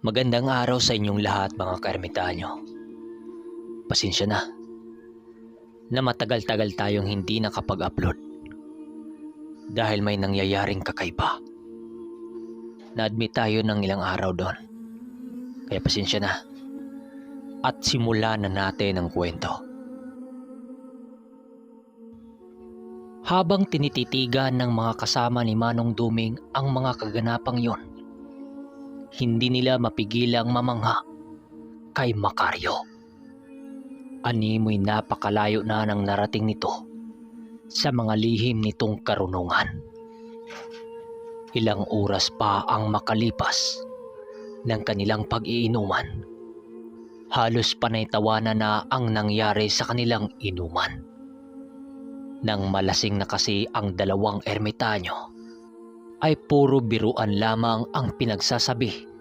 Magandang araw sa inyong lahat mga kaermitanyo. Pasensya na matagal-tagal tayong hindi nakapag-upload dahil may nangyayaring kakaiba. Na-admit tayo ng ilang araw doon. Kaya pasensya na at simulan na natin ang kwento. Habang tinititigan ng mga kasama ni Manong Duming ang mga kaganapang yon, hindi nila mapigilang mamangha kay Macario. Animoy napakalayo na nang narating nito sa mga lihim nitong karunungan. Ilang oras pa ang makalipas ng kanilang pag-iinuman. Halos panay tawanan na ang nangyari sa kanilang inuman. Nang malasing na kasi ang dalawang ermitanyo, ay puro biruan lamang ang pinagsasabi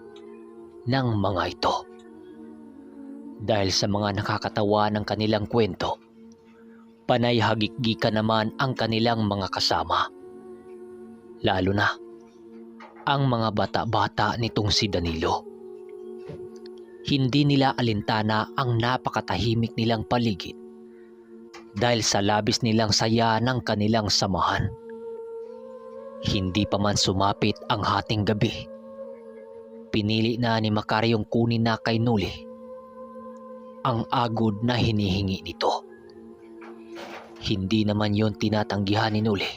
ng mga ito. Dahil sa mga nakakatawa ng kanilang kwento, panay hagikgika naman ang kanilang mga kasama. Lalo na ang mga bata-bata nitong si Danilo. Hindi nila alintana ang napakatahimik nilang paligid dahil sa labis nilang saya ng kanilang samahan. Hindi pa man sumapit ang hating gabi, pinili na ni Macaryong kunin na kay Nuli ang agod na hinihingi nito. Hindi naman yon tinatanggihan ni Nuli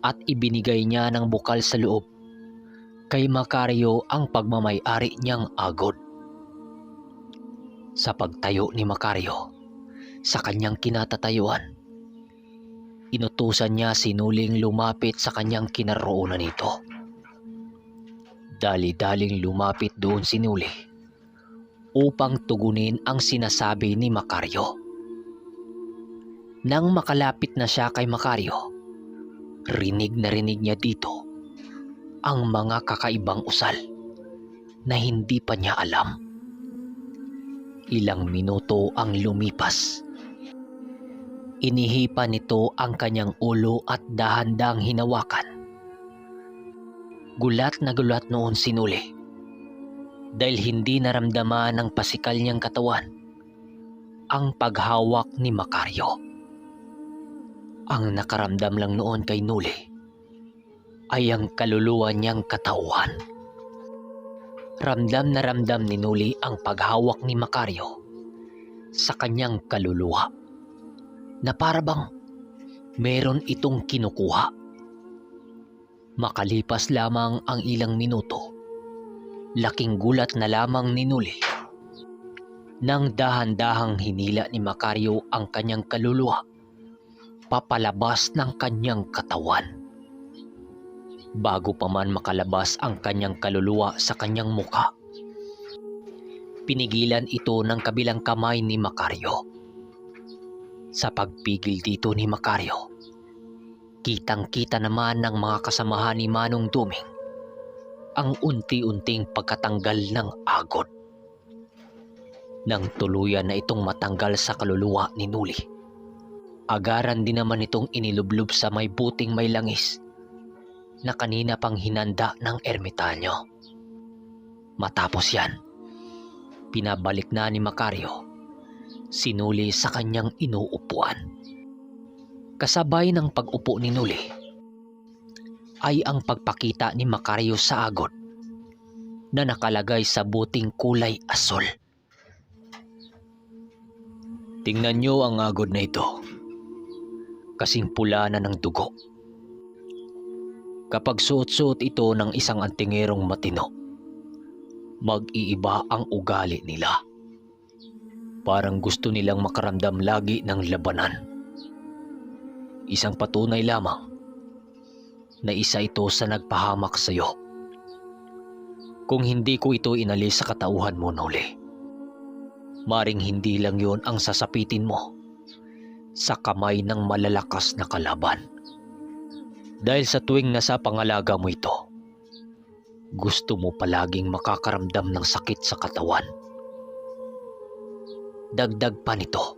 at ibinigay niya ng bukal sa loob kay Macario ang pagmamay-ari niyang agod. Sa pagtayo ni Macario sa kanyang kinatatayuan, inutusan niya si Nuling lumapit sa kanyang kinaroonan nito. Dali-daling lumapit doon si Nuli upang tugunin ang sinasabi ni Macario. Nang makalapit na siya kay Macario, rinig na rinig niya dito ang mga kakaibang usal na hindi pa niya alam. Ilang minuto ang lumipas. Inihipa nito ang kanyang ulo at dahan-dahang hinawakan. Gulat na gulat noon si Nuli dahil hindi naramdaman ng pasikal niyang katawan ang paghawak ni Macario. Ang nakaramdam lang noon kay Nuli ay ang kaluluwa niyang katauhan. Ramdam na ramdam ni Nuli ang paghawak ni Macario sa kanyang kaluluwa na parabang meron itong kinukuha. Makalipas lamang ang ilang minuto, laking gulat na lamang ni Nuli nang dahan-dahang hinila ni Macario ang kanyang kaluluwa papalabas ng kanyang katawan. Bago pa man makalabas ang kanyang kaluluwa sa kanyang mukha, pinigilan ito ng kabilang kamay ni Macario. Sa pagpigil dito ni Macario, kitang-kita naman ng mga kasamahan ni Manong Duming ang unti-unting pagkatanggal ng agod. Nang tuluyan na itong matanggal sa kaluluwa ni Nuli, agaran din naman itong inilublob sa may buting may langis na kanina pang hinanda ng ermitanyo. Matapos yan, pinabalik na ni Macario si Nuli sa kanyang inuupuan. Kasabay ng pag-upo ni Nuli ay ang pagpakita ni Macario sa agod na nakalagay sa buting kulay asol. Tingnan niyo ang agod na ito. Kasing pula na ng dugo. Kapag suot-suot ito ng isang antingerong matino, mag-iiba ang ugali nila. Parang gusto nilang makaramdam lagi ng labanan. Isang patunay lamang na isa ito sa nagpahamak sa iyo. Kung hindi ko ito inalis sa katauhan mo, Nuli, maring hindi lang yon ang sasapitin mo sa kamay ng malalakas na kalaban. Dahil sa tuwing nasa pangalaga mo ito, gusto mo palaging makakaramdam ng sakit sa katawan. Dagdag pa nito,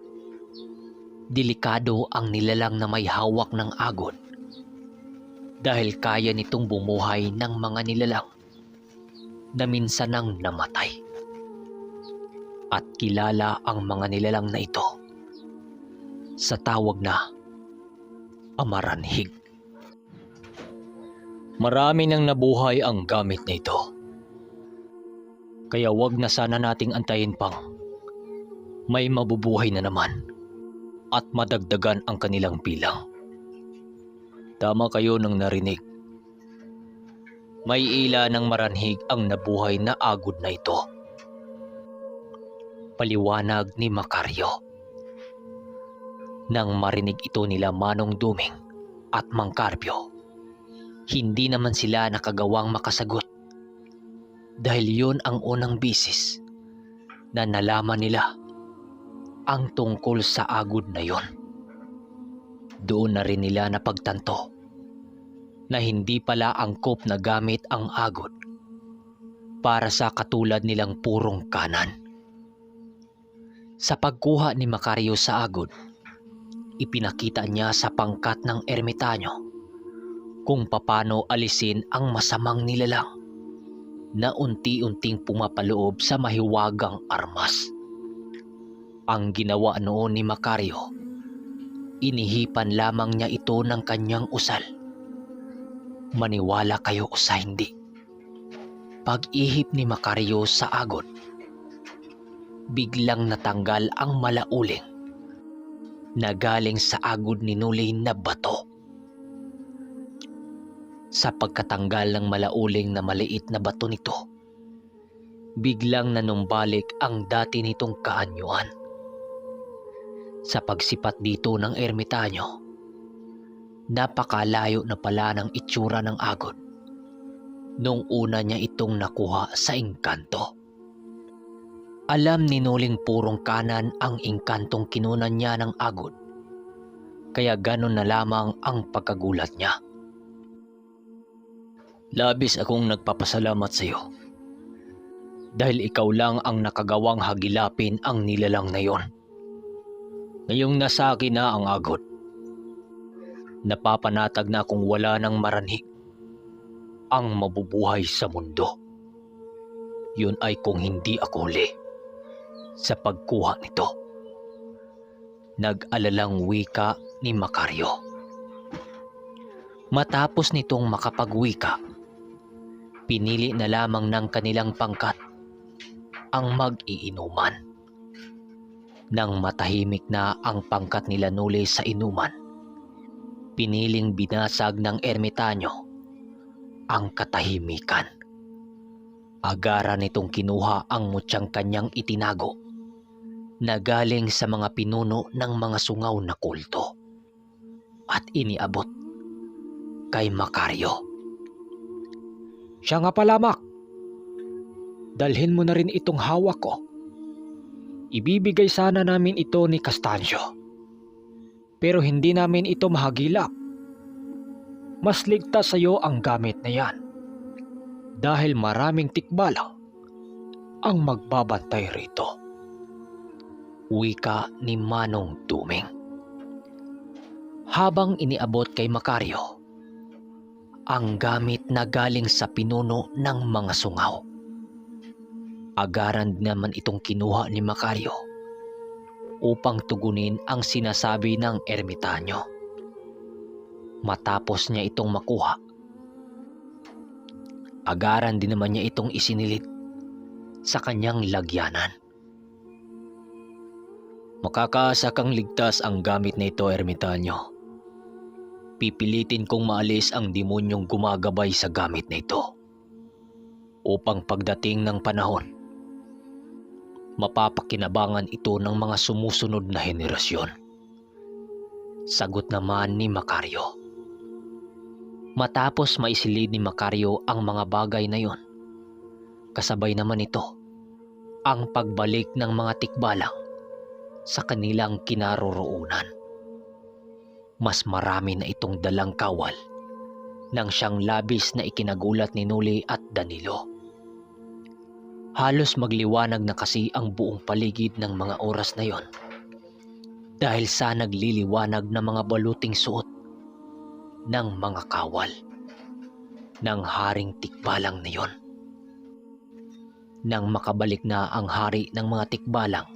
delikado ang nilalang na may hawak ng agod dahil kaya nitong bumuhay ng mga nilalang na minsan nang namatay. At kilala ang mga nilalang na ito sa tawag na amaranhig. Marami nang nabuhay ang gamit na ito. Kaya wag na sana nating antayin pang may mabubuhay na naman at madagdagan ang kanilang bilang. Tama kayo nang narinig. May ila ng maranhig ang nabuhay na agod na ito. Paliwanag ni Macario. Nang marinig ito nila Manong Duming at Mang Carpio, hindi naman sila nakagawang makasagot dahil yun ang unang bisis na nalaman nila ang tungkol sa agod na yon. Doon na rin nila napagtanto na hindi pala angkop na gamit ang agod para sa katulad nilang purong kanan. Sa pagkuha ni Macario sa agod, ipinakita niya sa pangkat ng ermitanyo kung papaano alisin ang masamang nilalang na unti-unting pumapaloob sa mahiwagang armas. Ang ginawa noon ni Macario, inihipan lamang niya ito ng kanyang usal. Maniwala kayo o sa hindi, pag-ihip ni Macario sa agod, biglang natanggal ang malauling na galing sa agod ni Nulay na bato. Sa pagkatanggal ng malauling na maliit na bato nito, biglang nanumbalik ang dati nitong kaanyuan. Sa pagsipat dito ng ermitanyo, napakalayo na pala ng itsura ng agod nung una niya itong nakuha sa engkanto. Alam ni Nuling purong kanan ang engkantong kinunan niya ng agod, kaya ganon na lamang ang pagkagulat niya. Labis akong nagpapasalamat sa iyo dahil ikaw lang ang nakagawang hagilapin ang nilalang na yon. Ngayong nasa akin na ang agod, napapanatag na kung wala ng maranhig ang mabubuhay sa mundo. Yun ay kung hindi ako huli sa pagkuha nito. Nag-alalang wika ni Macario. Matapos nitong makapagwika, pinili na lamang ng kanilang pangkat ang mag-iinuman. Nang matahimik na ang pangkat nila Nulay sa inuman, piniling binasag ng ermitanyo ang katahimikan. Agaran nitong kinuha ang mutyang kanyang itinago na galing sa mga pinuno ng mga sungaw na kulto at iniabot kay Macario. Siya nga pala, Mac. Dalhin mo na rin itong hawak ko. Ibibigay sana namin ito ni Castancio, pero hindi namin ito mahagilap. Mas ligtas sa iyo ang gamit na yan dahil maraming tikbalang ang magbabantay rito. Wika ni Manong Duming. Habang iniabot kay Macario ang gamit na galing sa pinuno ng mga sungaw, agaran naman itong kinuha ni Macario upang tugunin ang sinasabi ng ermitanyo. Matapos niya itong makuha, agaran din naman niya itong isinilid sa kanyang lagyanan. Makakaasa kang ligtas ang gamit na ito, ermitanyo. Pipilitin kong maalis ang demonyong gumagabay sa gamit na ito upang pagdating ng panahon, mapapakinabangan ito ng mga sumusunod na henerasyon. Sagot naman ni Macario. Matapos maisilid ni Macario ang mga bagay na yon, kasabay naman ito ang pagbalik ng mga tikbalang sa kanilang kinaroroonan. Mas marami na itong dalang kawal nang siyang labis na ikinagulat ni Nulay at Danilo. Halos magliwanag na kasi ang buong paligid ng mga oras na yon dahil sa nagliliwanag na mga baluting suot ng mga kawal ng haring tikbalang na yon. Nang makabalik na ang hari ng mga tikbalang,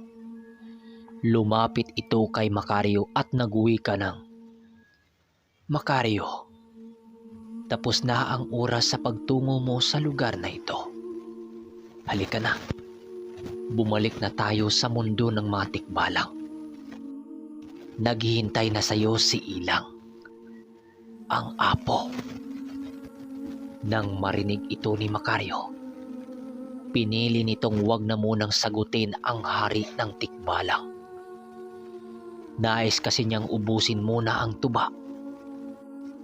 lumapit ito kay Macario at nagwika ng, "Macario, tapos na ang oras sa pagtungo mo sa lugar na ito. Halika na, bumalik na tayo sa mundo ng mga tikbalang. Naghihintay na sa'yo si Ilang, ang apo." Nang marinig ito ni Macario, pinili nitong wag na munang sagutin ang hari ng tikbalang. Nais kasi niyang ubusin muna ang tuba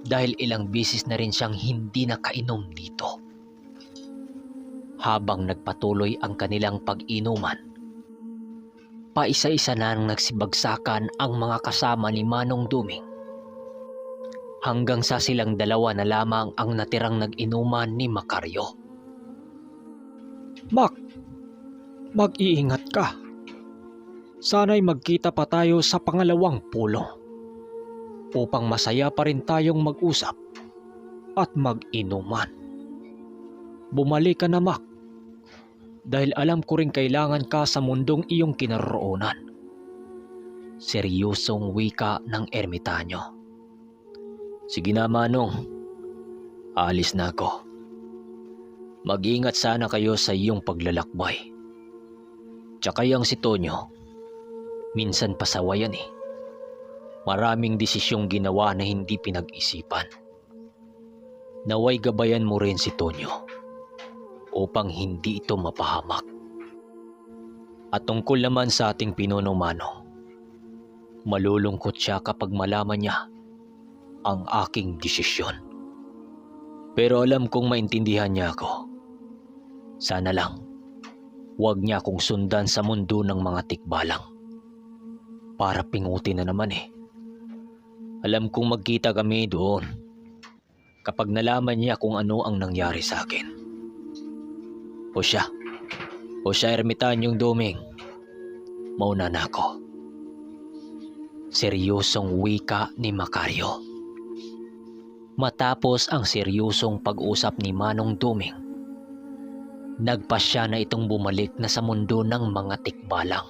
dahil ilang bisis na rin siyang hindi nakainom dito. Habang nagpatuloy ang kanilang pag-inuman, paisa-isa na nang nagsibagsakan ang mga kasama ni Manong Duming, hanggang sa silang dalawa na lamang ang natirang nag-inuman ni Macario. Mac, mag-iingat ka. Sana'y magkita pa tayo sa pangalawang pulong upang masaya pa rin tayong mag-usap at mag-inuman. Bumalik ka na, Mac, dahil alam ko rin kailangan ka sa mundong iyong kinaroroonan. Seryosong wika ng ermitanyo. "Sige na, Manong. Alis na ako. Mag-ingat sana kayo sa iyong paglalakbay. Tsaka yang si Tonyo, minsan pasaway yan eh. Maraming desisyong ginawa na hindi pinag-isipan. Naway gabayan mo rin si Tonyo upang hindi ito mapahamak. At tungkol naman sa ating pinuno, Manong, malulungkot siya kapag malaman niya ang aking desisyon. Pero alam kong maintindihan niya ako. Sana lang, huwag niya akong sundan sa mundo ng mga tikbalang. Para pingutin na naman eh. Alam kong magkita kami doon kapag nalaman niya kung ano ang nangyari sa akin. O siya, Ermitanyong Duming, mauna na ako." Seryosong wika ni Macario. Matapos ang seryosong pag-usap ni Manong Duming, nagpasya na itong bumalik na sa mundo ng mga tikbalang.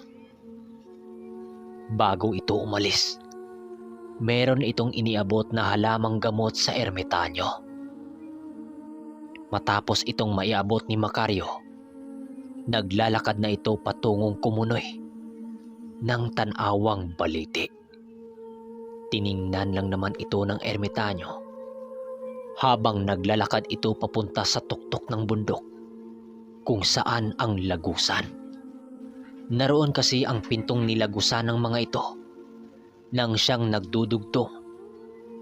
Bago ito umalis, meron itong iniabot na halamang gamot sa ermitanyo. Matapos itong maiabot ni Macario, naglalakad na ito patungong Kumunoy ng Tanawang Baliti. Tiningnan lang naman ito ng ermitanyo habang naglalakad ito papunta sa tuktok ng bundok kung saan ang lagusan. Naroon kasi ang pintong nilagusan ng mga ito nang siyang nagdudugtong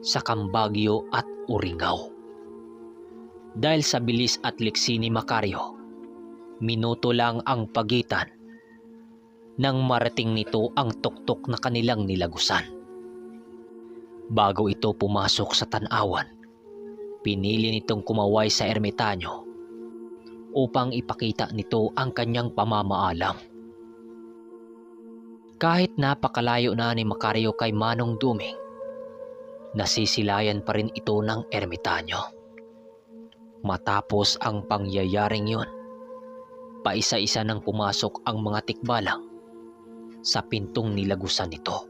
sa Kambagyo at Uringaw. Dahil sa bilis at liksi ni Macario, minuto lang ang pagitan nang marating nito ang tuktok na kanilang nilagusan. Bago ito pumasok sa tanawan, pinili nitong kumaway sa ermitanyo upang ipakita nito ang kanyang pamamaalam. Kahit napakalayo na ni Macario kay Manong Duming, nasisilayan pa rin ito ng ermitanyo. Matapos ang pangyayaring yun, paisa-isa nang pumasok ang mga tikbalang sa pintong nilagusan nito.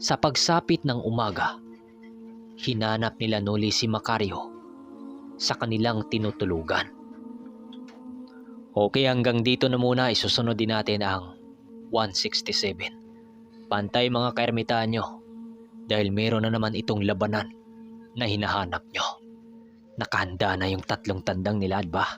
Sa pagsapit ng umaga, hinanap nila Noli si Macario sa kanilang tinutulugan. Okay, hanggang dito na muna. Isusunod din natin ang 167. Pantay mga kaermitanyo, dahil meron na naman itong labanan na hinahanap nyo. Nakahanda na yung tatlong tandang nila, ba?